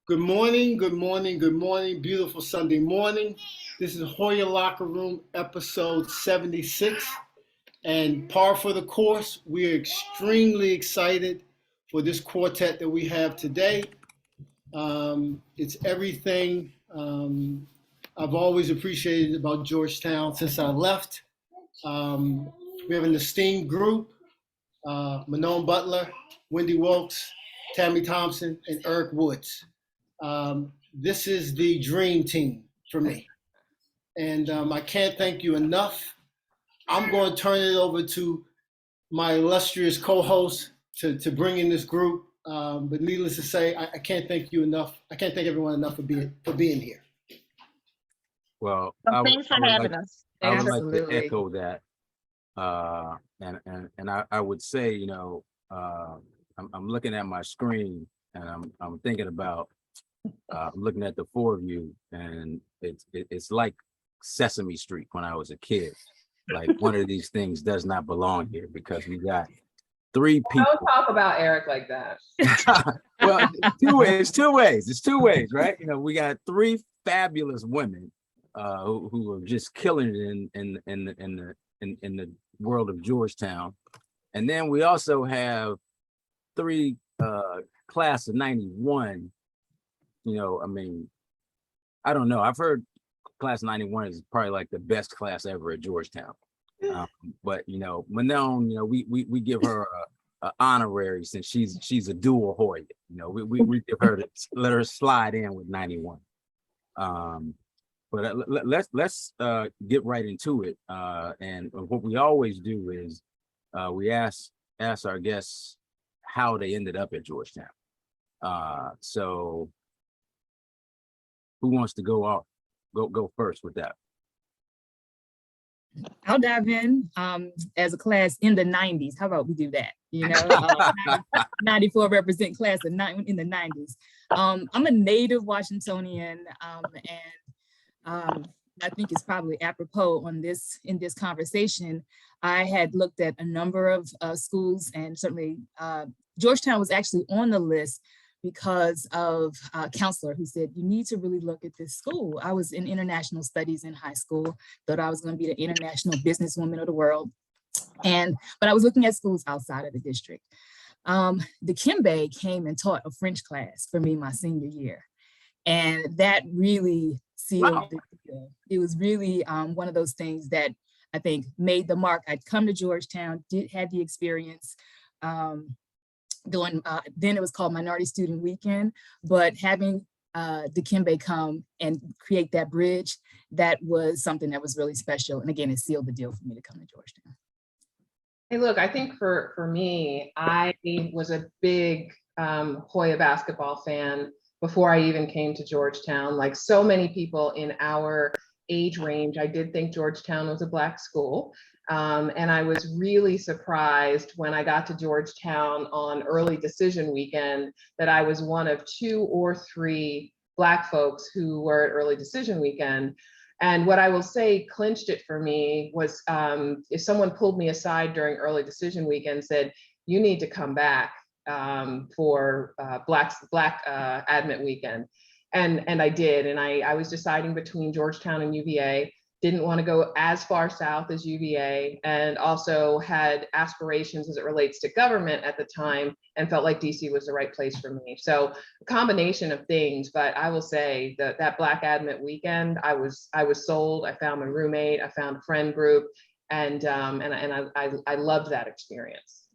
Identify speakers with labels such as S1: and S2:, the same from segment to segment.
S1: Good morning, good morning, good morning. Beautiful Sunday morning. This is Hoya Locker Room, episode 76. And par for the course, we are extremely excited for this quartet that we have today. It's everything I've always appreciated about Georgetown since I left. We have an esteemed group, Mannone Butler, Wendy Wilkes, Tammee Thompson, and Eric Woods. This is the dream team for me. And I can't thank you enough. I'm going to turn it over to my illustrious co-host to bring in this group. But needless to say, I can't thank you enough. I can't thank everyone enough for being here.
S2: Well,
S3: thanks for having us.
S2: I would like to echo that. And I would say, you know, I'm looking at my screen and I'm thinking about I'm looking at the four of you, and it's like Sesame Street when I was a kid. Like one of these things does not belong here because we got three people.
S4: Don't talk about Eric like that.
S2: Well, it's two ways, right? You know, we got three fabulous women who are just killing it in the world of Georgetown, and then we also have three class of '91. You know, I mean, I don't know. I've heard class 91 is probably like the best class ever at Georgetown. But you know, Mannone, you know, we give her a honorary since she's a dual Hoya. You know, we give her let her slide in with 91. But let's get right into it. And what we always do is we ask our guests how they ended up at Georgetown. So who wants to go first with that?
S3: I'll dive in as a class in the 90s. How about we do that? You know, 94 represent class in the 90s. I'm a native Washingtonian, and I think it's probably apropos in this conversation. I had looked at a number of schools, and certainly Georgetown was actually on the list because of a counselor who said, you need to really look at this school. I was in international studies in high school, thought I was going to be the international businesswoman of the world. But I was looking at schools outside of the district. Dikembe came and taught a French class for me my senior year. And that really sealed the deal. It was really one of those things that I think made the mark. I'd come to Georgetown, had the experience, then it was called Minority Student Weekend, but having Dikembe come and create that bridge, that was something that was really special. And again, it sealed the deal for me to come to Georgetown.
S4: Hey, look, I think for me, I was a big Hoya basketball fan before I even came to Georgetown. Like so many people in our age range, I did think Georgetown was a Black school. And I was really surprised when I got to Georgetown on early decision weekend that I was one of 2 or 3 Black folks who were at early decision weekend. And what I will say clinched it for me was if someone pulled me aside during early decision weekend and said, you need to come back for Black Admit weekend. And I did, and I was deciding between Georgetown and UVA. Didn't want to go as far south as UVA, and also had aspirations as it relates to government at the time, and felt like DC was the right place for me. So a combination of things, but I will say that Black Admit weekend, I was sold. I found my roommate, I found a friend group, and I loved that experience.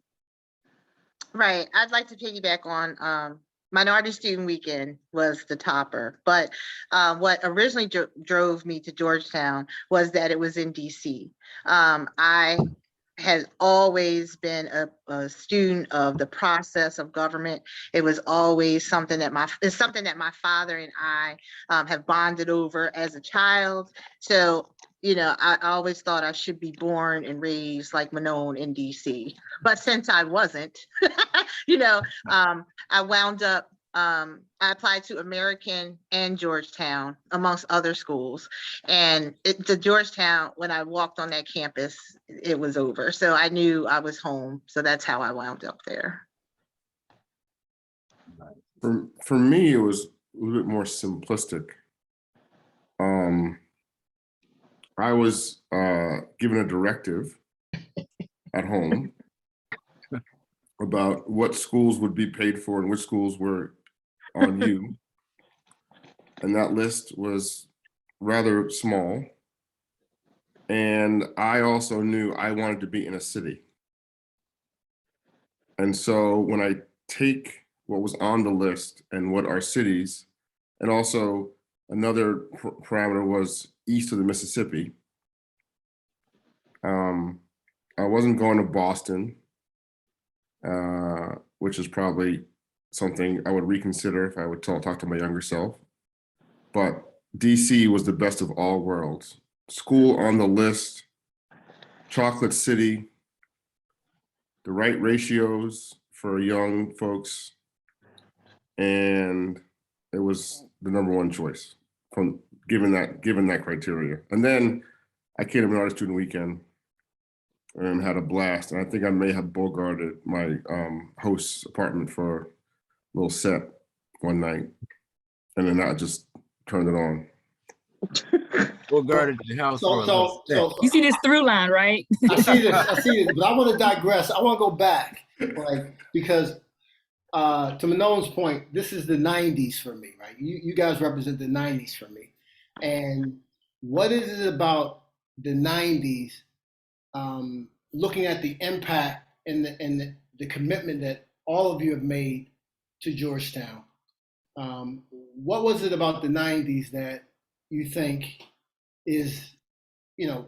S5: Right, I'd like to piggyback on Minority Student Weekend was the topper, but what originally drove me to Georgetown was that it was in DC. I had always been a student of the process of government. It was always something that my father and I have bonded over as a child. So, you know, I always thought I should be born and raised like Mannone in DC. But since I wasn't, you know, I wound up, I applied to American and Georgetown, amongst other schools. And to Georgetown, when I walked on that campus, it was over. So I knew I was home. So that's how I wound up there.
S6: For me, it was a little bit more simplistic. I was given a directive at home about what schools would be paid for and which schools were on you. And that list was rather small. And I also knew I wanted to be in a city. And so when I take what was on the list and what are cities, and also another parameter was east of the Mississippi. I wasn't going to Boston, which is probably something I would reconsider if I would talk to my younger self. But DC was the best of all worlds. School on the list, chocolate city, the right ratios for young folks, and it was the #1 choice from given that criteria. And then I came to Mannone Student Weekend and had a blast. And I think I may have bogarted my host's apartment for a little set one night, and then I just turned it on.
S2: Bogarted the house.
S3: You see this through line, right?
S1: I see this, but I want to digress. I want to go back, like, because to Mannone's point, this is the 90s for me, right? You guys represent the 90s for me. And what is it about the 90s, looking at the impact and the commitment that all of you have made to Georgetown? What was it about the 90s that you think is,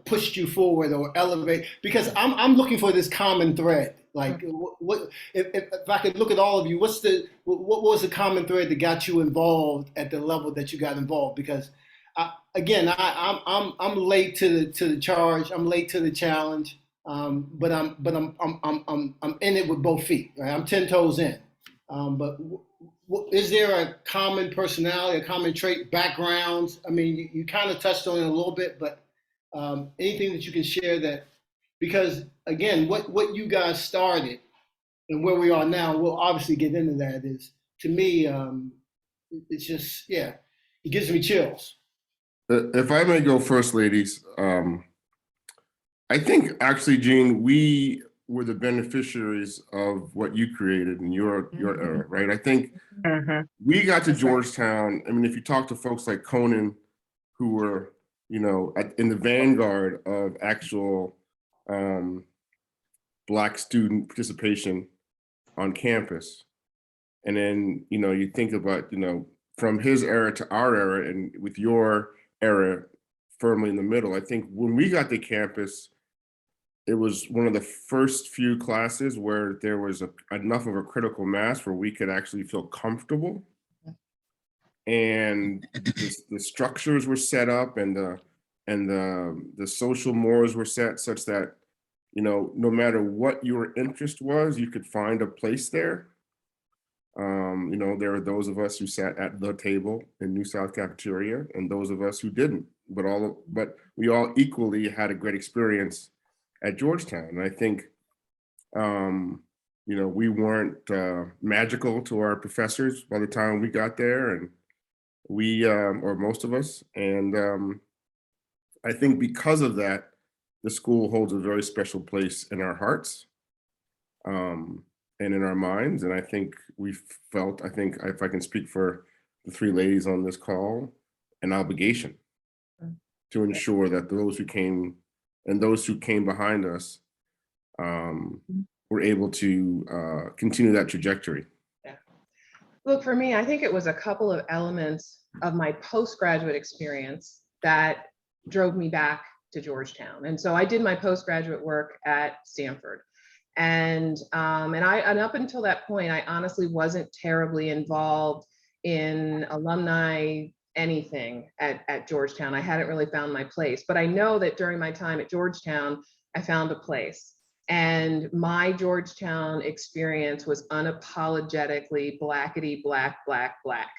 S1: pushed you forward or elevate? Because I'm looking for this common thread. Like, what if I could look at all of you? What was the common thread that got you involved at the level that you got involved? Because I'm late to the charge. I'm late to the challenge. But I'm in it with both feet. Right? I'm 10 toes in. But is there a common personality, a common trait, backgrounds? I mean, you kind of touched on it a little bit, but anything that you can share that, because again, what you guys started and where we are now, we'll obviously get into that, is, to me, it's just, it gives me chills.
S6: If I may go first, ladies, I think actually, Gene, we were the beneficiaries of what you created in your era, right? I think we got to Georgetown. I mean, if you talk to folks like Conan, who were, in the vanguard of actual Black student participation on campus, and then, you think about, from his era to our era, and with your era firmly in the middle, I think when we got to campus, it was one of the first few classes where there was enough of a critical mass where we could actually feel comfortable, and the structures were set up, and the social mores were set such that, no matter what your interest was, you could find a place there. There were those of us who sat at the table in New South Cafeteria, and those of us who didn't, but we all equally had a great experience at Georgetown. And I think, we weren't magical to our professors by the time we got there, and we, or most of us. And I think because of that, the school holds a very special place in our hearts and in our minds. And I think we felt, if I can speak for the three ladies on this call, an obligation to ensure that those who came and those who came behind us were able to continue that trajectory.
S4: Yeah. Look, for me, I think it was a couple of elements of my postgraduate experience that drove me back to Georgetown. And so I did my postgraduate work at Stanford. And up until that point, I honestly wasn't terribly involved in alumni anything at Georgetown. I hadn't really found my place, but I know that during my time at Georgetown, I found a place. And my Georgetown experience was unapologetically blackety black, black, black.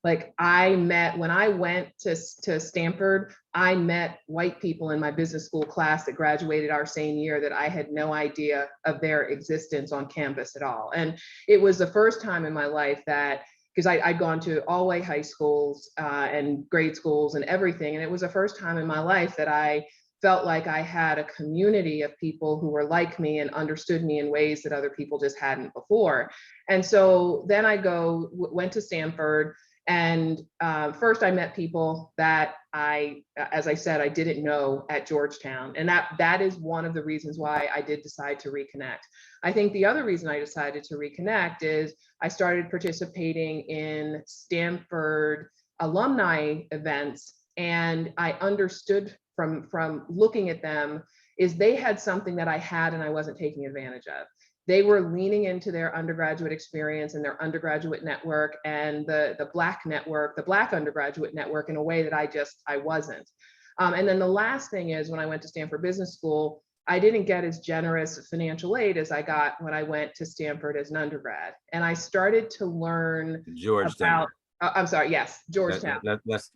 S4: Like when I went to Stanford, I met white people in my business school class that graduated our same year that I had no idea of their existence on campus at all. And it was the first time in my life that because I'd gone to all-way high schools and grade schools and everything. And it was the first time in my life that I felt like I had a community of people who were like me and understood me in ways that other people just hadn't before. And so then I went to Stanford, and first I met people that as I said, I didn't know at Georgetown. And that is one of the reasons why I did decide to reconnect. I think the other reason I decided to reconnect is I started participating in Stanford alumni events, and I understood from looking at them is they had something that I had and I wasn't taking advantage of. They were leaning into their undergraduate experience and their undergraduate network and the Black network, the Black undergraduate network, in a way that I wasn't. And then the last thing is, when I went to Stanford Business School, I didn't get as generous financial aid as I got when I went to Stanford as an undergrad. And I started to learn
S2: Georgetown.
S4: about, I'm sorry, yes, Georgetown.
S2: That's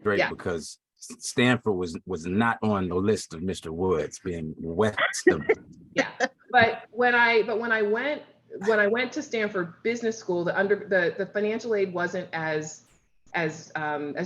S2: great,
S4: Yeah.
S2: because Stanford was not on the list of Mr. Woods being west of.
S4: Yeah, but when I went to Stanford Business School, the financial aid wasn't as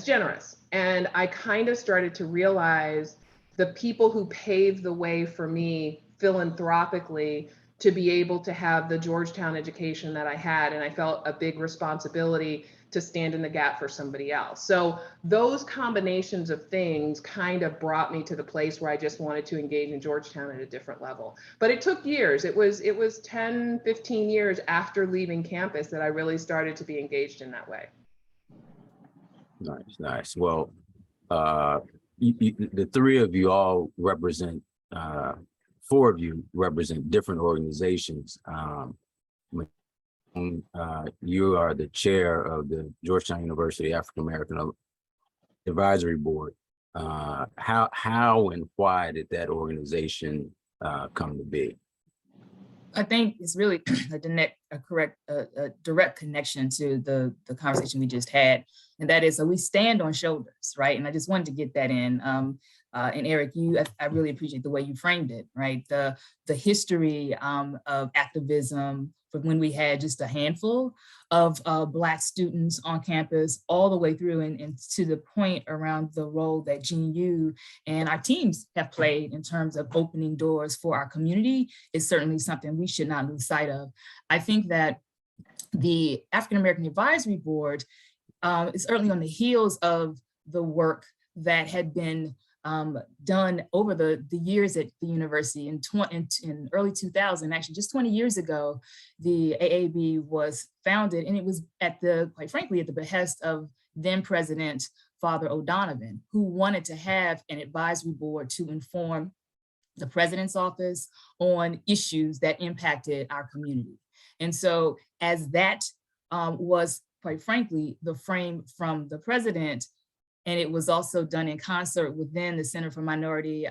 S4: generous, and I kind of started to realize the people who paved the way for me philanthropically to be able to have the Georgetown education that I had, and I felt a big responsibility to stand in the gap for somebody else. So those combinations of things kind of brought me to the place where I just wanted to engage in Georgetown at a different level. But it took years. It was 10, 15 years after leaving campus that I really started to be engaged in that way.
S2: Nice. Well, the three of you all represent, four of you represent different organizations. You are the chair of the Georgetown University African American Advisory Board. How and why did that organization come to be?
S3: I think it's really a direct connection to the conversation we just had, and that is, we stand on shoulders, right? And I just wanted to get that in. And Eric, I really appreciate the way you framed it, right? The history of activism from when we had just a handful of Black students on campus, all the way through and to the point around the role that GU and our teams have played in terms of opening doors for our community is certainly something we should not lose sight of. I think that the African American Advisory Board is certainly on the heels of the work that had been done over the years at the university. In early 2000, actually just 20 years ago, the AAB was founded, and it was quite frankly, at the behest of then President Father O'Donovan, who wanted to have an advisory board to inform the president's office on issues that impacted our community. And so as that was, quite frankly, the frame from the president, and it was also done in concert within the Center for Minority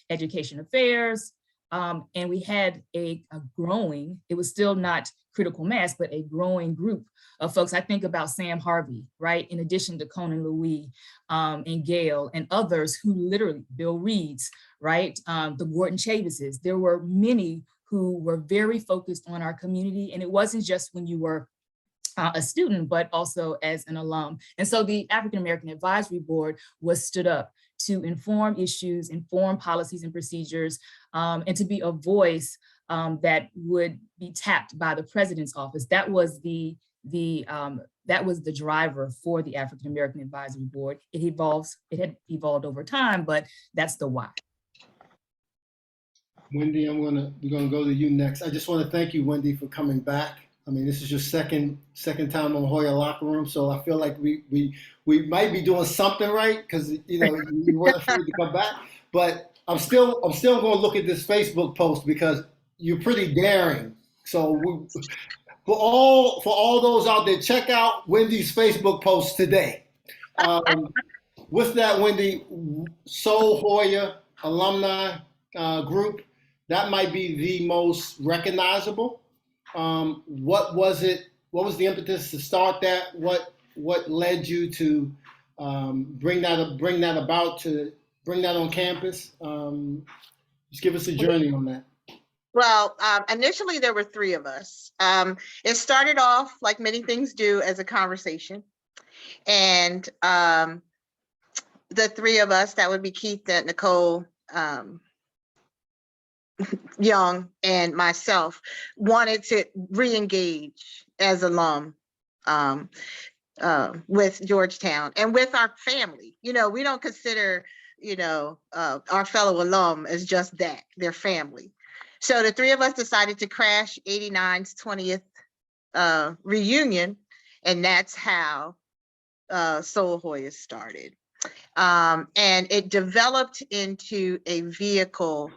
S3: Education Affairs. And we had a growing, it was still not critical mass, but a growing group of folks. I think about Sam Harvey, right? In addition to Conan Louis and Gail and others who literally, Bill Reeds, right? The Gordon Chavises. There were many who were very focused on our community. And it wasn't just when you were a student, but also as an alum. And so the African American Advisory Board was stood up to inform issues, inform policies and procedures, and to be a voice that would be tapped by the president's office. That was the driver for the African American Advisory Board. It had evolved over time, but that's the why.
S1: Wendy, we're gonna go to you next. I just want to thank you, Wendy, for coming back. I mean, this is your second time on Hoya Locker Room, so I feel like we might be doing something right, because you weren't afraid to come back. But I'm still going to look at this Facebook post because you're pretty daring. So for all those out there, check out Wendy's Facebook post today. With that, Wendy, Hoya Alumni Group, that might be the most recognizable. What was the impetus to start that? What led you to bring that on campus? Just give us a journey on that.
S5: Well, initially there were three of us. It started off like many things do as a conversation. And the three of us, that would be Keith, Nicole, Young, and myself, wanted to re-engage as alum with Georgetown and with our family. You know, we don't consider, you know, our fellow alum as just that, their family. So the three of us decided to crash 89's 20th reunion, and that's how Soul Hoya started. And it developed into a vehicle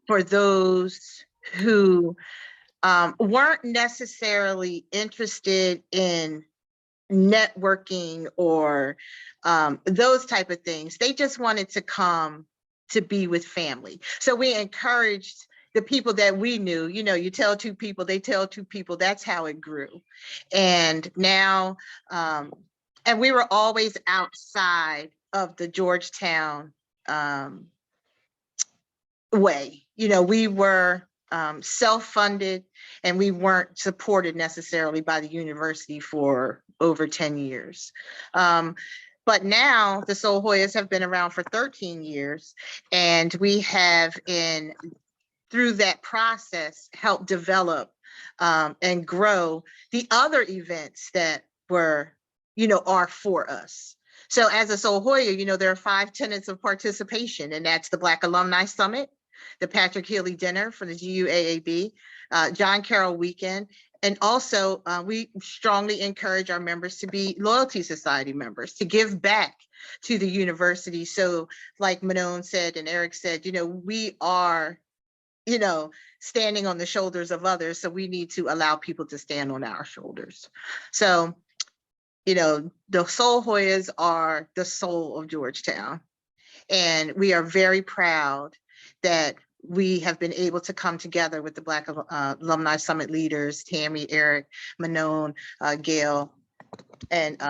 S5: for those who weren't necessarily interested in networking or those type of things. They just wanted to come to be with family. So we encouraged the people that we knew, you know, you tell two people, they tell two people, that's how it grew. And now, and we were always outside of the Georgetown way. You know, we were self-funded, and we weren't supported necessarily by the university for over 10 years. But now the Soul Hoyas have been around for 13 years, and we have through that process helped develop and grow the other events that were, you know, are for us. So as a Soul Hoya, you know, there are 5 tenets of participation, and that's the Black Alumni Summit, the Patrick Healy Dinner for the GUAAB, John Carroll Weekend. And also, we strongly encourage our members to be Loyalty Society members, to give back to the university. So like Mannone said and Eric said, you know, we are, you know, standing on the shoulders of others. So we need to allow people to stand on our shoulders. So, you know, the Soul Hoyas are the soul of Georgetown. And we are very proud that we have been able to come together with the Black Alumni Summit leaders, Tammee, Eric, Mannone, Gail, and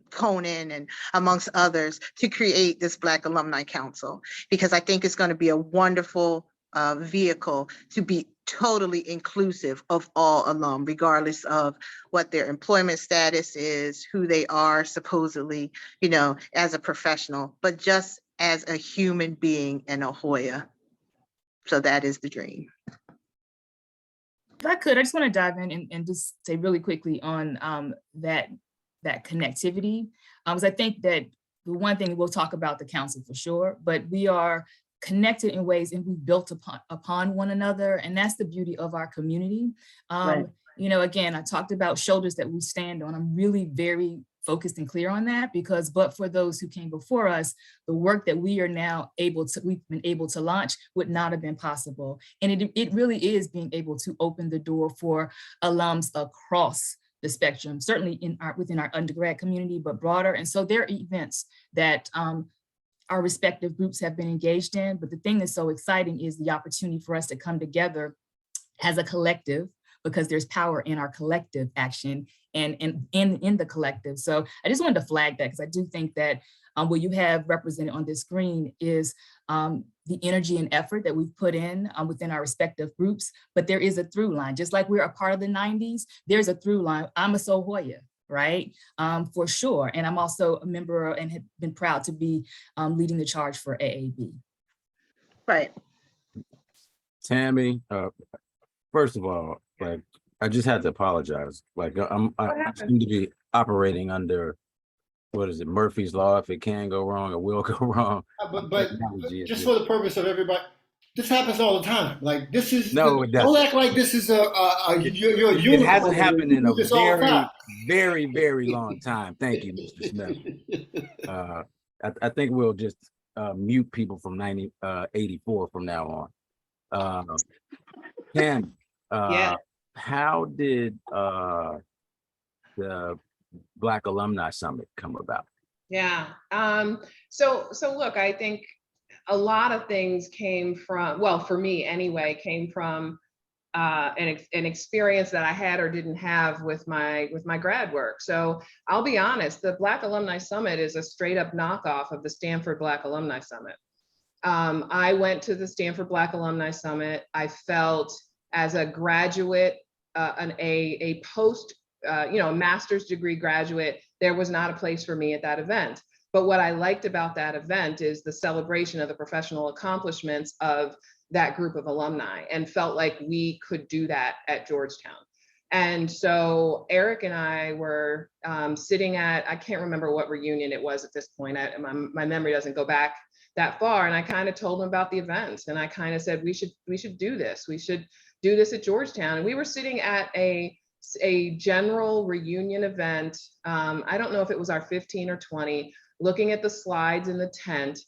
S5: Conan, and amongst others, to create this Black Alumni Council, because I think it's going to be a wonderful vehicle to be totally inclusive of all alum, regardless of what their employment status is, who they are supposedly, you know, as a professional, but just as a human being and a Hoya. So that is the dream.
S3: If I could, I just want to dive in and just say really quickly on that connectivity. Because I think that the one thing, we'll talk about the council for sure, but we are connected in ways, and we built upon one another. And that's the beauty of our community.
S5: Right.
S3: You know, again, I talked about shoulders that we stand on. I'm really very focused and clear on that, because but for those who came before us, the work that we've been able to launch would not have been possible. And it really is being able to open the door for alums across the spectrum, certainly within our undergrad community, but broader. And so there are events that our respective groups have been engaged in. But the thing that's so exciting is the opportunity for us to come together as a collective, because there's power in our collective action and in the collective. So I just wanted to flag that, because I do think that what you have represented on this screen is the energy and effort that we've put in within our respective groups. But there is a through line. Just like we're a part of the 90s, there's a through line. I'm a Soul Hoya, right? For sure. And I'm also a member and have been proud to be leading the charge for AAB.
S5: Right.
S2: Tammee, first of all, like, I just had to apologize. Like, I seem to be operating under, what is it, Murphy's Law? If it can go wrong, it will go wrong.
S1: But just for the purpose of everybody, this happens all the time. Like, this is
S2: No, it doesn't.
S1: Don't act like this is you're a unicorn.
S2: It hasn't happened in a
S1: You do this all the
S2: very,
S1: time.
S2: very, very long time. Thank you, Mr. Smith. I think we'll just mute people from 84 from now on. Tammee,
S4: Yeah.
S2: how did the Black Alumni Summit come about?
S4: Yeah. So look, I think a lot of things came from, well, for me anyway, came from an experience that I had or didn't have with my grad work. So I'll be honest, the Black Alumni Summit is a straight up knockoff of the Stanford Black Alumni Summit. I went to the Stanford Black Alumni Summit. I felt as a graduate, a post, master's degree graduate, there was not a place for me at that event. But what I liked about that event is the celebration of the professional accomplishments of that group of alumni, and felt like we could do that at Georgetown. And so Eric and I were sitting at, I can't remember what reunion it was at this point. My memory doesn't go back that far. And I kind of told him about the event, and I kind of said, we should do this. We should do this at Georgetown. And we were sitting at a general reunion event. I don't know if it was our 15 or 20, looking at the slides in the tent,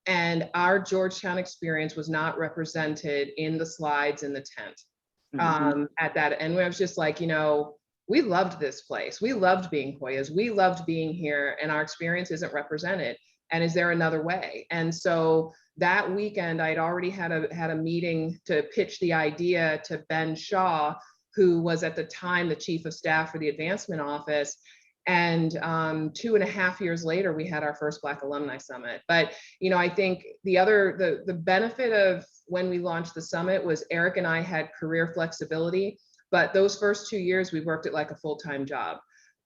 S4: and our Georgetown experience was not represented in the slides in the tent. At that, and I was just like, we loved this place. We loved being Hoyas. We loved being here, and our experience isn't represented. And is there another way? And so that weekend, I'd already had a meeting to pitch the idea to Ben Shaw, who was at the time the chief of staff for the advancement office. And 2.5 years later, we had our first Black Alumni Summit. But, I think the benefit of when we launched the summit was Eric and I had career flexibility, but those first 2 years, we worked it like a full-time job.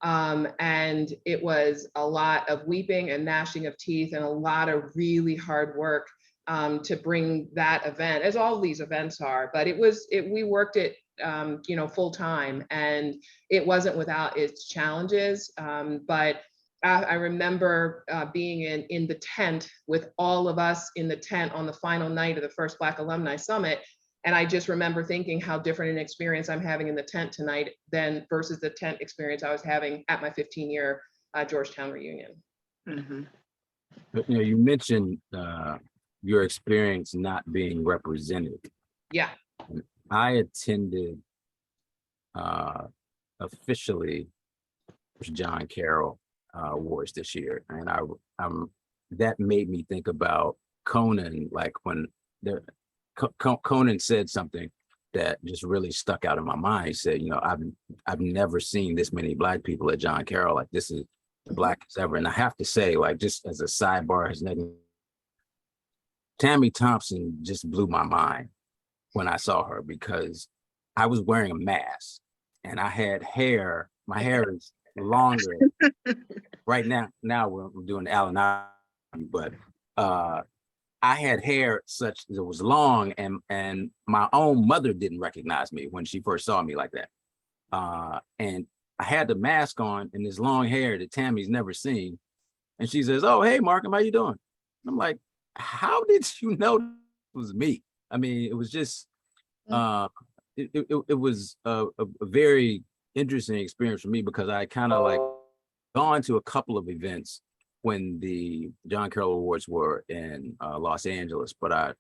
S4: And it was a lot of weeping and gnashing of teeth and a lot of really hard work to bring that event, as all of these events are, but we worked it full time, and it wasn't without its challenges. But I remember being in the tent with all of us in the tent on the final night of the first Black Alumni Summit. And I just remember thinking how different an experience I'm having in the tent tonight than versus the tent experience I was having at my 15-year Georgetown reunion.
S5: Mm-hmm.
S2: You mentioned your experience not being represented.
S4: Yeah.
S2: I attended officially John Carroll Awards this year, and that made me think about Conan. Like when Conan said something that just really stuck out in my mind. He said, I've never seen this many Black people at John Carroll. Like, this is the blackest ever. And I have to say, like, just as a sidebar, has nothing. Tammee Thompson just blew my mind when I saw her, because I was wearing a mask and I had hair. My hair is longer right now. Now we're doing the Allen, but I had hair such that it was long, and my own mother didn't recognize me when she first saw me like that. And I had the mask on and this long hair that Tammie's never seen. And she says, "Oh, hey, Markham, how you doing?" And I'm like, "How did you know it was me?" I mean, it was just, it was a very interesting experience for me, because I kind of like gone to a couple of events when the John Carroll Awards were in Los Angeles, but I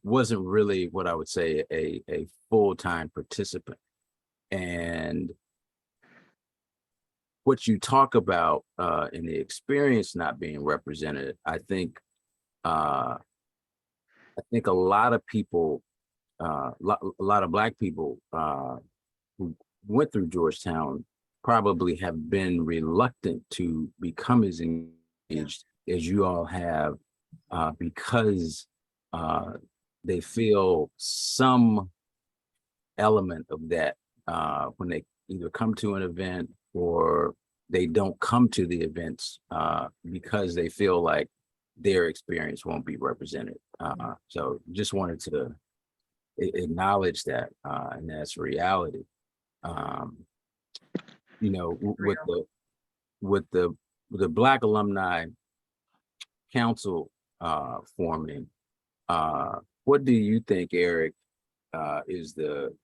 S2: wasn't really what I would say a full-time participant. And what you talk about in the experience not being represented, I think a lot of people, a lot of Black people who went through Georgetown probably have been reluctant to become as engaged as you all have, because they feel some element of that when they either come to an event or they don't come to the events because they feel like their experience won't be represented. So just wanted to acknowledge that, and that's reality. With the Black Alumni Council forming, what do you think, Eric, is the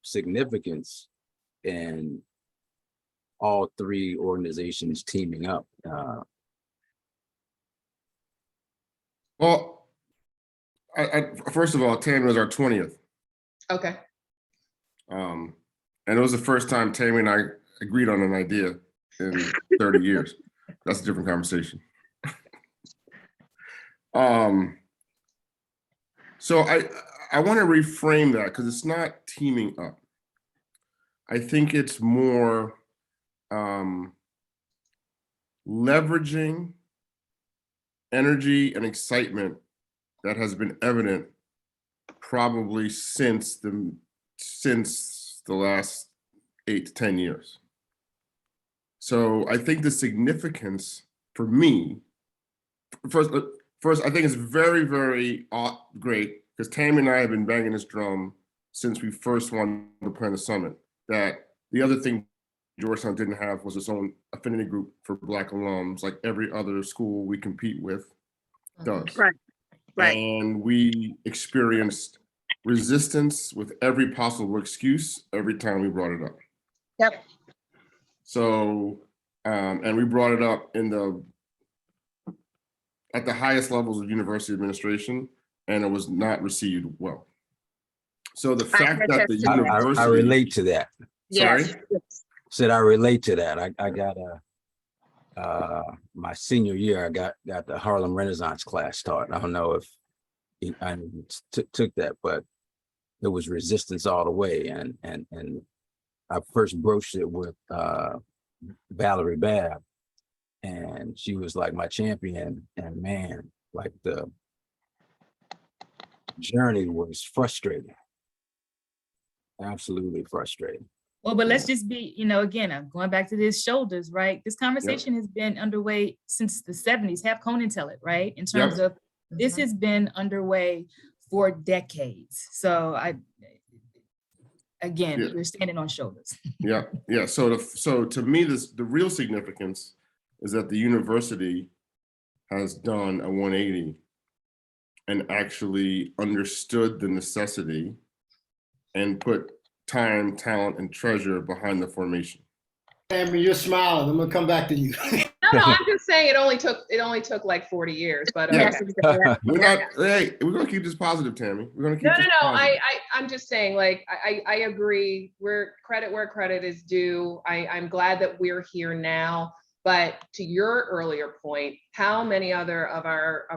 S2: significance in all three organizations teaming up?
S6: Well, first of all, Tammee was our 20th.
S4: Okay.
S6: And it was the first time Tammee and I agreed on an idea in 30 years. That's a different conversation. So I want to reframe that, because it's not teaming up. I think it's more leveraging energy and excitement that has been evident probably since the last 8 to 10 years. So I think the significance for me, first, I think it's very, very great because Tammee and I have been banging this drum since we first wanted to plan the summit, that the other thing Georgetown didn't have was its own affinity group for Black alums, like every other school we compete with does.
S5: Right. Right.
S6: And we experienced resistance with every possible excuse every time we brought it up.
S5: Yep.
S6: So, and we brought it up at the highest levels of university administration, and it was not received well. So the fact that the university—
S2: I relate to that.
S6: Sorry?
S5: Yes.
S2: Said I relate to that. I got my senior year, I got the Harlem Renaissance class taught. I don't know if I took that, but there was resistance all the way. And I first broached it with Valerie Babb, and she was like my champion. And man, like the journey was frustrating. Absolutely frustrating.
S3: Well, but let's just be, again, I'm going back to this shoulders, right? This conversation has been underway since the 70s. Have Conan tell it, right? In terms of this has been underway for decades. So we're standing on shoulders.
S6: Yeah. So to me, the real significance is that the university has done a 180 and actually understood the necessity and put time, talent, and treasure behind the formation.
S1: Tammee, you're smiling. I'm gonna come back to you.
S4: No, I'm just saying it only took like 40 years, but okay.
S6: We're gonna keep this positive, Tammee. We're gonna keep this positive.
S4: I'm just saying, like, I agree. Where credit is due. I'm glad that we're here now. But to your earlier point, how many other of our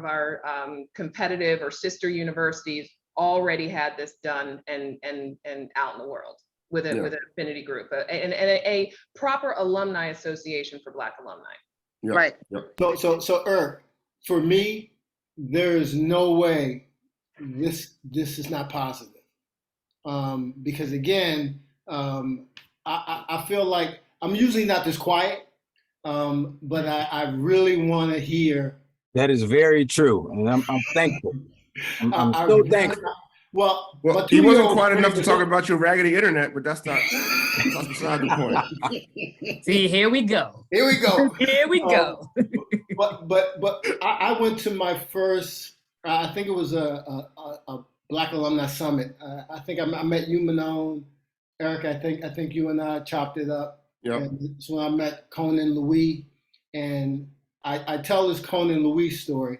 S4: competitive or sister universities already had this done and out in the world with an affinity group and a proper alumni association for Black alumni.
S6: Yep.
S5: Right.
S6: Yep.
S1: So for me, there is no way this is not positive. Because again, I feel like I'm usually not this quiet, but I really want to hear.
S2: That is very true, and I'm thankful. I'm so thankful.
S1: Well,
S6: he wasn't quiet enough to talk about your raggedy internet, but that's not beside the point.
S3: See, here we go.
S1: Here we go.
S3: Here we go.
S1: But I went to my first. I think it was a Black Alumni Summit. I think I met you, Mannone, Eric. I think you and I chopped it up.
S6: Yeah.
S1: So I met Conan Louis, and I tell this Conan Louis story,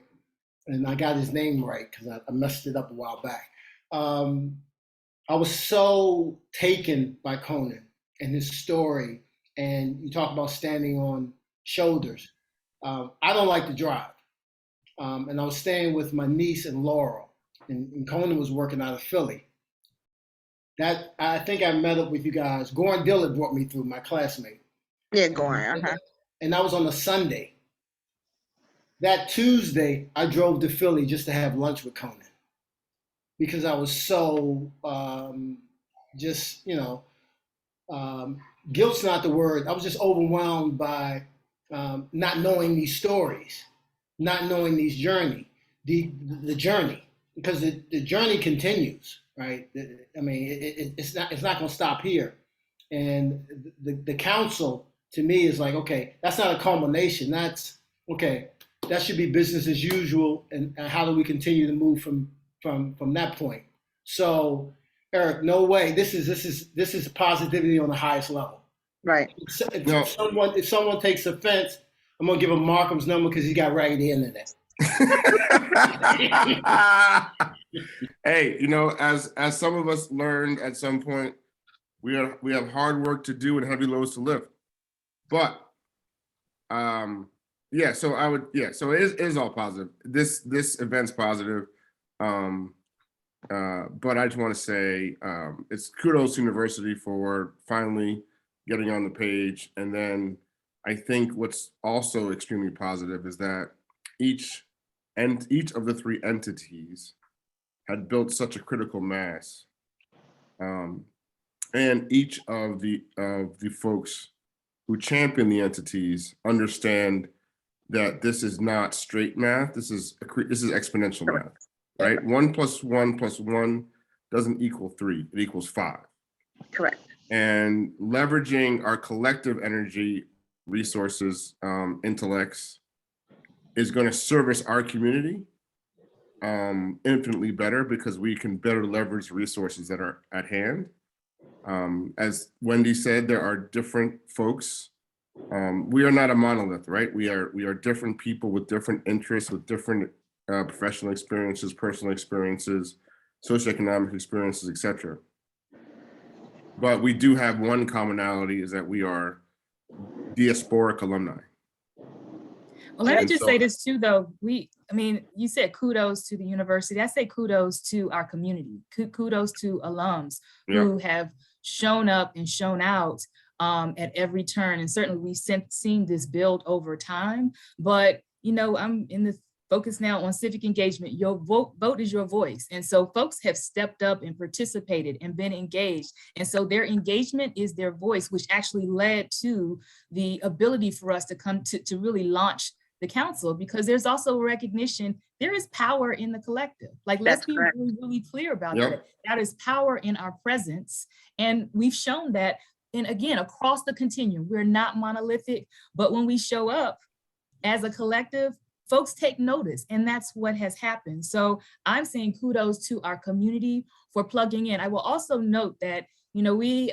S1: and I got his name right because I messed it up a while back. I was so taken by Conan and his story, and you talk about standing on shoulders. I don't like to drive, and I was staying with my niece and Laurel, and Conan was working out of Philly. That I think I met up with you guys. Goran Dillard brought me through, my classmate.
S5: Yeah, Goran.
S1: And that was on a Sunday. That Tuesday, I drove to Philly just to have lunch with Conan because I was so guilt's not the word. I was just overwhelmed by not knowing these stories, not knowing these the journey, because the journey continues, right? I mean, it's not going to stop here. And the council to me is like, okay, that's not a culmination. That's okay. That should be business as usual. And how do we continue to move from that point? So, Eric, no way. This is positivity on the highest level.
S5: Right.
S1: If someone takes offense, I'm gonna give him Markham's number because he got raggedy internet.
S6: Hey, as some of us learned at some point, we have hard work to do and heavy loads to lift. But so it is all positive. This event's positive. But I just want to say it's kudos to university for finally getting on the page. And then I think what's also extremely positive is that each of the three entities had built such a critical mass. And each of the folks who champion the entities understand that this is not straight math. This is exponential math, right? 1 + 1 + 1 doesn't equal 3. It equals 5.
S5: Correct.
S6: And leveraging our collective energy, resources, intellects is going to service our community infinitely better, because we can better leverage resources that are at hand. As Wendy said, there are different folks. We are not a monolith, right? We are different people with different interests, with different professional experiences, personal experiences, socioeconomic experiences, etc. But we do have one commonality, is that we are diasporic alumni.
S3: Well, let me
S6: And
S3: just
S6: so-
S3: say this too, though. I mean, you said kudos to the university. I say kudos to our community. Kudos to alums who have shown up and shown out at every turn. And certainly we've seen this build over time. But, you know, I'm in the focus now on civic engagement. Your vote is your voice. And so folks have stepped up and participated and been engaged. And so their engagement is their voice, which actually led to the ability for us to come to really launch the council, because there's also a recognition there is power in the collective. Like, let's be really, really clear about that. That is power in our presence. And we've shown that. And again, across the continuum, we're not monolithic, but when we show up as a collective, folks take notice, and that's what has happened. So I'm saying kudos to our community for plugging in. I will also note that, you know, we,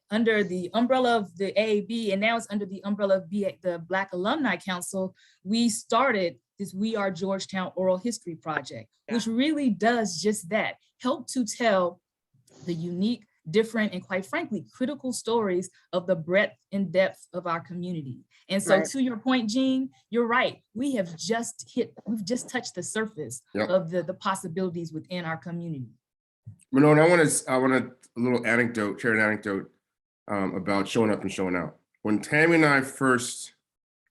S3: under the umbrella of the AAB, and now it's under the umbrella of the Black Alumni Council, we started this We Are Georgetown Oral History Project, which really does just that, help to tell the unique, different, and quite frankly, critical stories of the breadth and depth of our community. And so to your point, Jean, you're right. We've just touched the surface of the possibilities within our community.
S6: Mannone, I want a little anecdote, share an anecdote about showing up and showing out. When Tammee and I first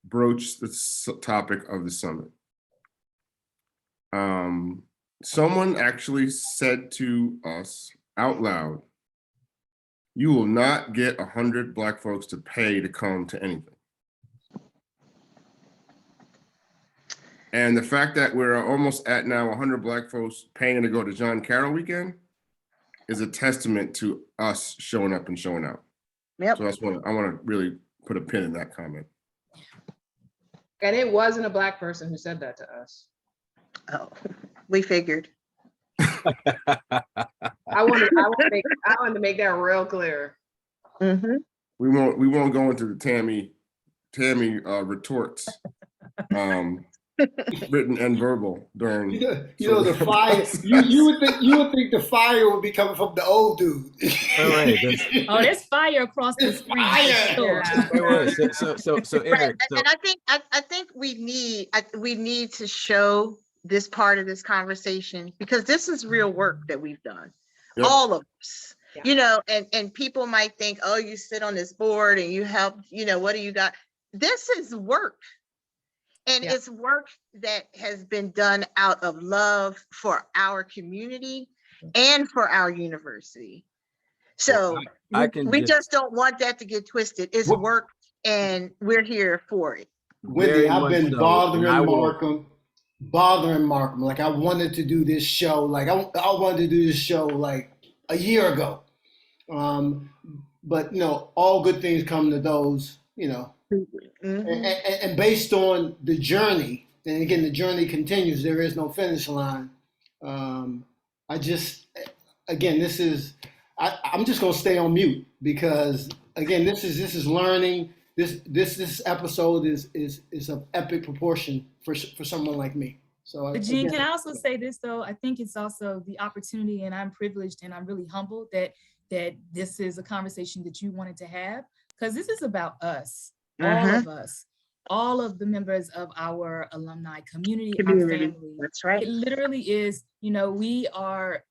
S6: broached the topic of the summit, someone actually said to us out loud, "You will not get 100 Black folks to pay to come to anything." And the fact that we're almost at now 100 Black folks paying to go to John Carroll weekend is a testament to us showing up and showing out. So that's what I want to really put a pin in that comment.
S4: And it wasn't a Black person who said that to us.
S5: Oh, we figured.
S4: I wanted to make that real clear.
S5: Mm-hmm.
S6: We won't go into the Tammee retorts, written and verbal during.
S1: You know the fire. You would think the fire would be coming from the old dude.
S3: Oh, there's fire across the screen.
S2: So Eric.
S5: And I think we need to show this part of this conversation, because this is real work that we've done, all of us. You know, and people might think, oh, you sit on this board and you help, you know, what do you got? This is work. And it's work that has been done out of love for our community and for our university. So we just don't want that to get twisted. It's work, and we're here for it.
S1: Wendy, I've been bothering Markham. Like, I wanted to do this show. Like, I wanted to do this show like a year ago. But, you know, all good things come to those, you know. And based on the journey, and again, the journey continues, there is no finish line. I'm just gonna stay on mute, because again, this is learning. This episode is of epic proportion for someone like me. So,
S3: but Jean, can I also say this though? I think it's also the opportunity, and I'm privileged and I'm really humbled that this is a conversation that you wanted to have, because this is about us. All of us, all of the members of our alumni community, our family.
S5: That's right.
S3: It literally is, you know, we are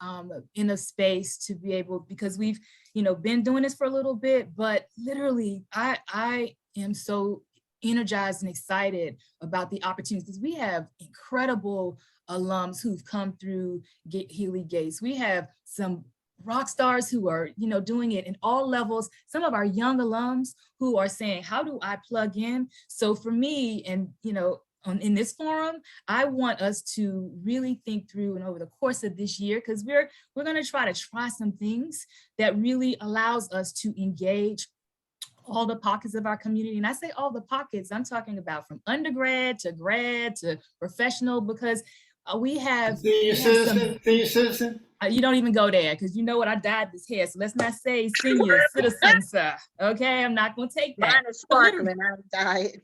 S3: in a space to be able, because we've, you know, been doing this for a little bit, but literally I am so energized and excited about the opportunities, because we have incredible alums who've come through Healy Gates. We have some rock stars who are, doing it in all levels. Some of our young alums who are saying, how do I plug in? So for me, and, in this forum, I want us to really think through and over the course of this year, because we're going to try some things that really allows us to engage all the pockets of our community. And I say all the pockets, I'm talking about from undergrad to grad to professional, because we have—
S1: Senior citizen.
S3: You don't even go there, because you know what, I dyed this hair, so let's not say senior citizen, sir. Okay, I'm not going to take that.
S5: Mine is sparkling, I'm dying.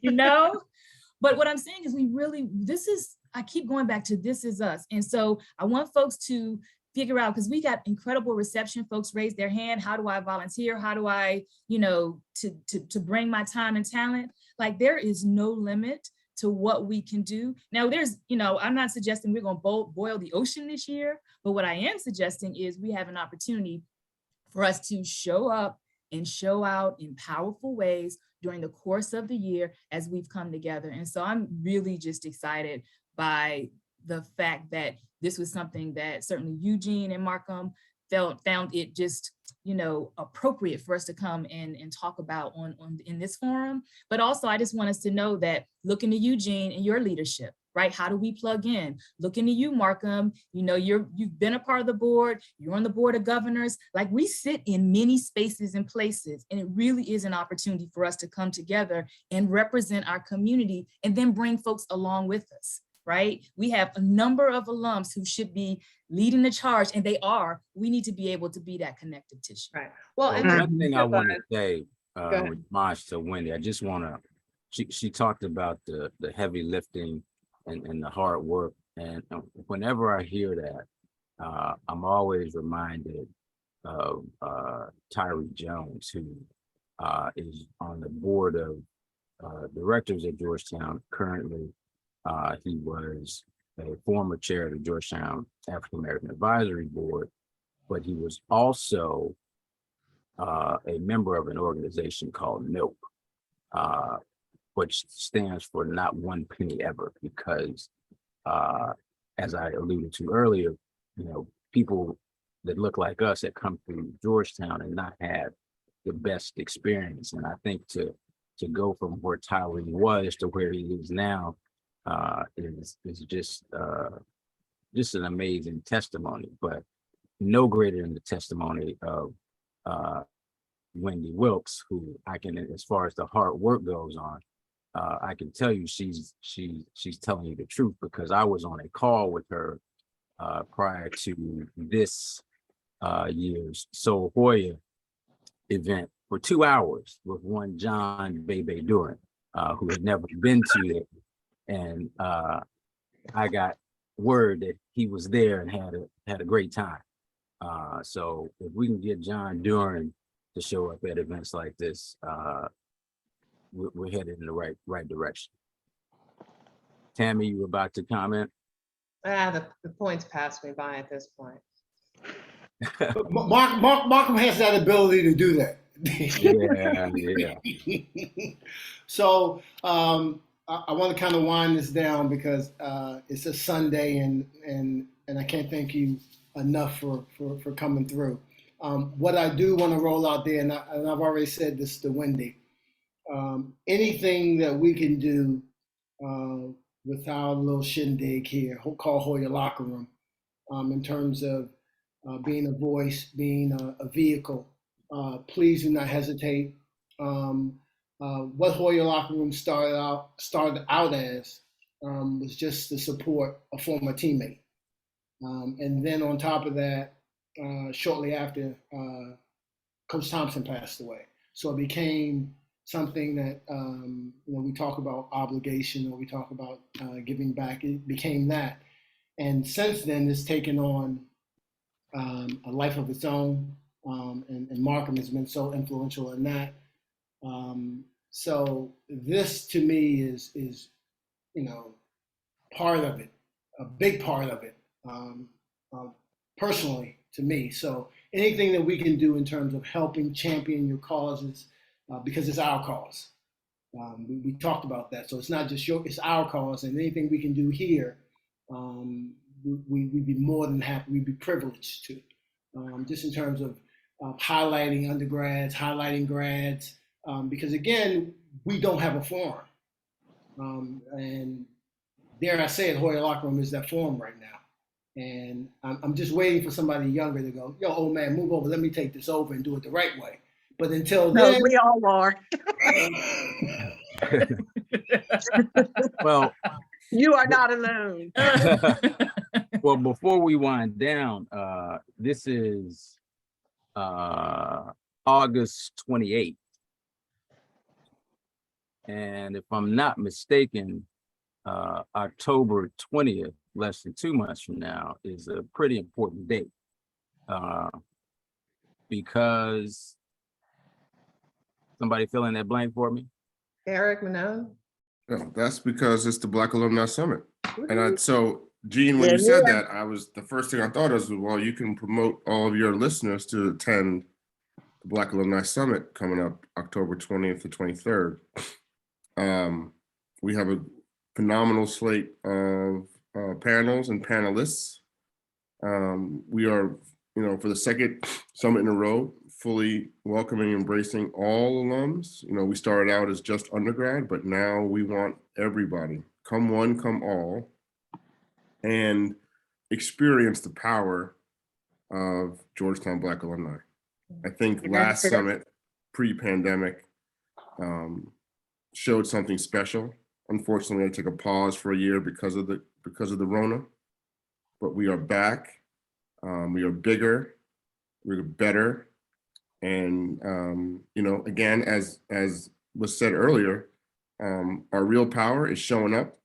S3: But what I'm saying is I keep going back to this is us. And so I want folks to figure out, because we got incredible reception. Folks raise their hand. How do I volunteer? How do I, to bring my time and talent? Like, there is no limit to what we can do. Now I'm not suggesting we're going to boil the ocean this year, but what I am suggesting is we have an opportunity for us to show up and show out in powerful ways during the course of the year as we've come together. And so I'm really just excited by the fact that this was something that certainly Eugene and Markham found it just, appropriate for us to come and talk about in this forum. But also, I just want us to know that looking to Eugene and your leadership, right? How do we plug in? Looking to you, Markham, you've been a part of the board, you're on the board of governors. Like, we sit in many spaces and places, and it really is an opportunity for us to come together and represent our community and then bring folks along with us. Right? We have a number of alums who should be leading the charge, and they are. We need to be able to be that connective tissue.
S4: Right. Well, and
S2: one thing I want to say, with homage to Wendy, I just want to, she talked about the heavy lifting and the hard work. And whenever I hear that, I'm always reminded of Tyree Jones, who is on the board of directors at Georgetown currently. He was a former chair of the Georgetown African American Advisory Board, but he was also a member of an organization called NOPE, which stands for Not One Penny Ever, because as I alluded to earlier, people that look like us that come through Georgetown and not have the best experience. And I think to go from where Tyree was to where he is now, is just an amazing testimony, but no greater than the testimony of Wendy Wilkes, who I can, as far as the hard work goes on, I can tell you she's telling you the truth, because I was on a call with her prior to this year's Soul Hoya event for 2 hours with one John Bebe Duran, who had never been to it. And I got word that he was there and had a great time. So if we can get John Duran to show up at events like this, we're headed in the right direction. Tammee, you were about to comment?
S4: The points passed me by at this point.
S1: Markham has that ability to do that.
S2: Yeah.
S1: So I want to kind of wind this down, because it's a Sunday, and I can't thank you enough for coming through. What I do want to roll out there, and I've already said this to Wendy, anything that we can do with our little shindig here, called Hoya Locker Room, in terms of being a voice, being a vehicle, please do not hesitate. What Hoya Locker Room started out as was just to support a former teammate. And then on top of that, shortly after, Coach Thompson passed away. So it became something that, we talk about obligation, or we talk about giving back. It became that. And since then, it's taken on a life of its own. And Markham has been so influential in that. So this to me is part of it, a big part of it, personally to me. So anything that we can do in terms of helping champion your causes, because it's our cause. We talked about that. So it's not just it's our cause, and anything we can do here, we'd be more than happy, we'd be privileged to, just in terms of highlighting undergrads, highlighting grads, because again, we don't have a forum. And dare I say it, Hoya Locker Room is that forum right now. And I'm just waiting for somebody younger to go, yo, old man, move over, let me take this over and do it the right way. But until
S5: No,
S1: then,
S5: we all are.
S2: Well,
S5: You are not alone.
S2: well, before we wind down, this is August 28th. And if I'm not mistaken, October 20th, less than 2 months from now, is a pretty important date. Because somebody fill in that blank for me?
S4: Eric Mannone.
S6: No, that's because it's the Black Alumni Summit. And so, Gene, when
S5: Yeah,
S6: you said
S5: yeah.
S6: that, the first thing I thought was, well, you can promote all of your listeners to attend the Black Alumni Summit coming up October 20th to 23rd. We have a phenomenal slate of panels and panelists. We are, for the second summit in a row, fully welcoming, embracing all alums. We started out as just undergrad, but now we want everybody, come one, come all, and experience the power of Georgetown Black Alumni. I think last summit, pre-pandemic, showed something special. Unfortunately, I took a pause for a year because of the Rona, but we are back. We are bigger, we're better. And, again, as was said earlier, our real power is showing up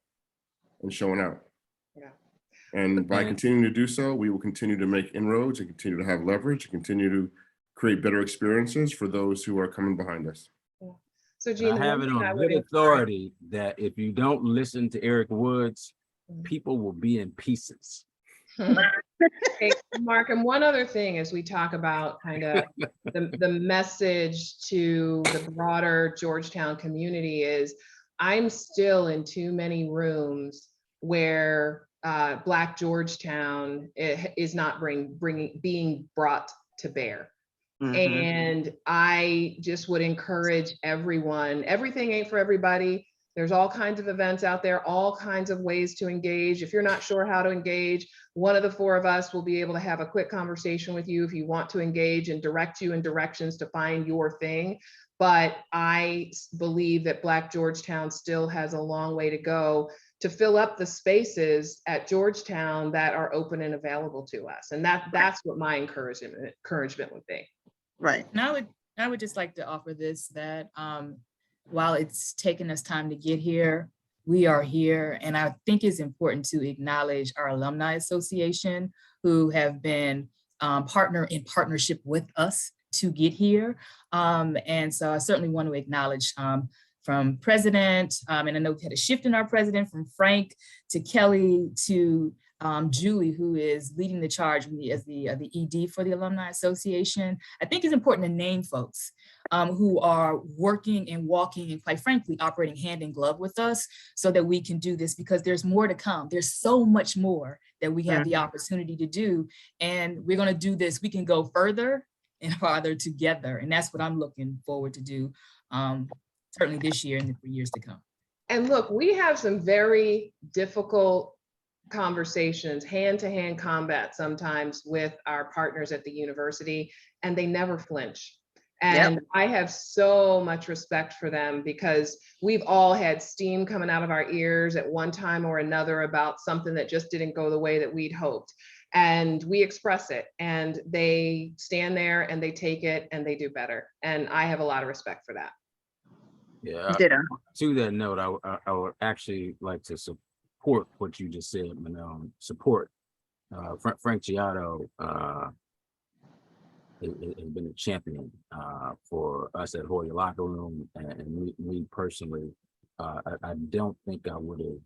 S6: and showing out.
S4: Yeah.
S6: And by continuing to do so, we will continue to make inroads and continue to have leverage and continue to create better experiences for those who are coming behind us.
S4: Yeah. So, Gene,
S2: I have it on good authority that if you don't listen to Eric Woods, people will be in pieces.
S4: Okay, Mark, and one other thing as we talk about kind of the message to the broader Georgetown community is I'm still in too many rooms where Black Georgetown is not being brought to bear.
S5: Mhm.
S4: And I just would encourage everyone, everything ain't for everybody. There's all kinds of events out there, all kinds of ways to engage. If you're not sure how to engage, one of the four of us will be able to have a quick conversation with you if you want to engage and direct you in directions to find your thing. But I believe that Black Georgetown still has a long way to go to fill up the spaces at Georgetown that are open and available to us. And that's what my encouragement would be.
S5: Right.
S3: And I would just like to offer this, that while it's taken us time to get here, we are here. And I think it's important to acknowledge our Alumni Association, who have been in partnership with us to get here. And so I certainly want to acknowledge from president, and I know we had a shift in our president from Frank to Kelly to Julie, who is leading the charge as the ED for the Alumni Association. I think it's important to name folks who are working and walking and, quite frankly, operating hand in glove with us so that we can do this, because there's more to come. There's so much more that we have the opportunity to do, and we're going to do this. We can go further and farther together, and that's what I'm looking forward to do, certainly this year and for years to come.
S4: And look, we have some very difficult conversations, hand-to-hand combat sometimes with our partners at the university, and they never flinch. And I have so much respect for them, because we've all had steam coming out of our ears at one time or another about something that just didn't go the way that we'd hoped. And we express it, and they stand there and they take it and they do better. And I have a lot of respect for that.
S2: Yeah. To that note, I would actually like to support what you just said, Mannone. Support Frank Giotto has been a champion for us at Hoya Locker Room, and me personally. I don't think I would have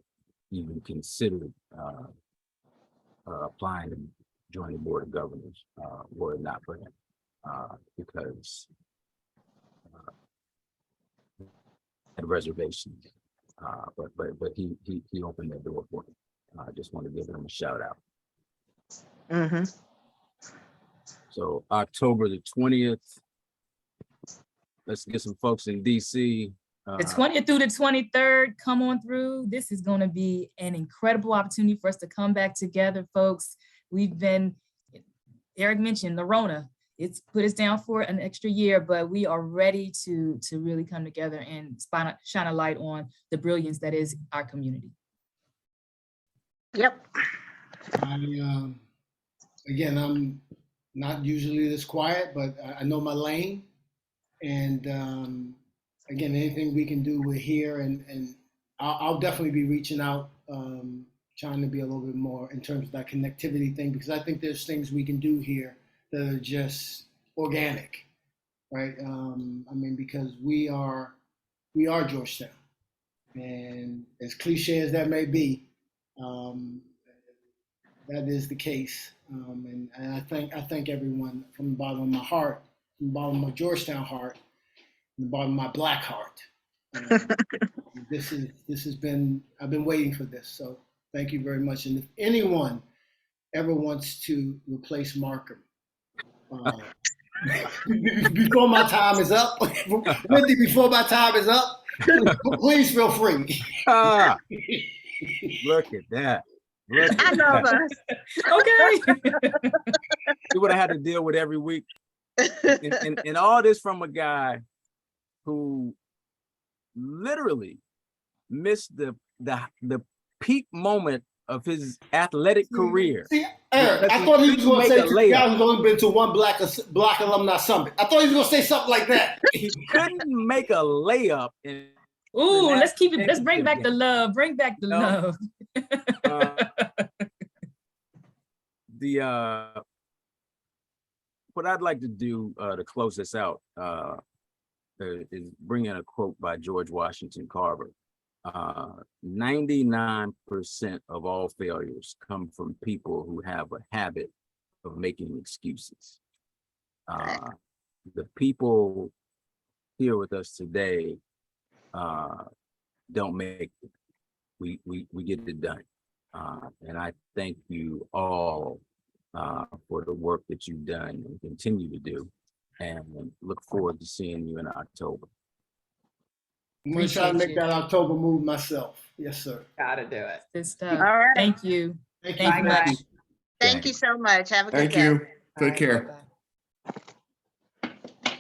S2: even considered applying to join the board of governors were it not for him, because had reservations. But he opened that door for me. I just want to give him a shout out.
S5: Mm-hmm.
S2: So October the 20th, let's get some folks in DC.
S3: The 20th through the 23rd, come on through. This is going to be an incredible opportunity for us to come back together, folks. We've been, Eric mentioned the Rona. It's put us down for an extra year, but we are ready to really come together and shine a light on the brilliance that is our community.
S5: Yep.
S1: Again, I'm not usually this quiet, but I know my lane. And again, anything we can do, we're here. And I'll definitely be reaching out, trying to be a little bit more in terms of that connectivity thing, because I think there's things we can do here that are just organic, right? I mean, because we are Georgetown. And as cliche as that may be, that is the case. And I thank everyone from the bottom of my heart, from the bottom of my Georgetown heart, from the bottom of my Black heart. This has been, I've been waiting for this. So thank you very much. And if anyone ever wants to replace Markham, before my time is up, Wendy, before my time is up, please feel free.
S2: Look at that.
S5: I love us.
S3: Okay.
S2: See what I had to deal with every week. And all this from a guy who literally missed the peak moment of his athletic career.
S1: See, Eric, I thought he was going to say the guy who's only been to one Black Alumni Summit. I thought he was going to say something like that.
S2: He couldn't make a layup.
S3: Ooh, let's keep it. Let's bring back the love. Bring back the love.
S2: What I'd like to do to close this out is bring in a quote by George Washington Carver. 99% of all failures come from people who have a habit of making excuses. The people here with us today don't make it. We get it done. And I thank you all for the work that you've done and continue to do, and look forward to seeing you in October.
S1: I'm going to try to make that October move myself. Yes, sir.
S4: Gotta do it.
S3: Good stuff.
S5: All right.
S3: Thank you.
S1: Thank
S3: Thank you
S1: you.
S3: much.
S5: Thank you so much. Have a good
S6: Thank
S5: day.
S6: you. Take
S4: All right,
S6: care.
S4: bye-bye.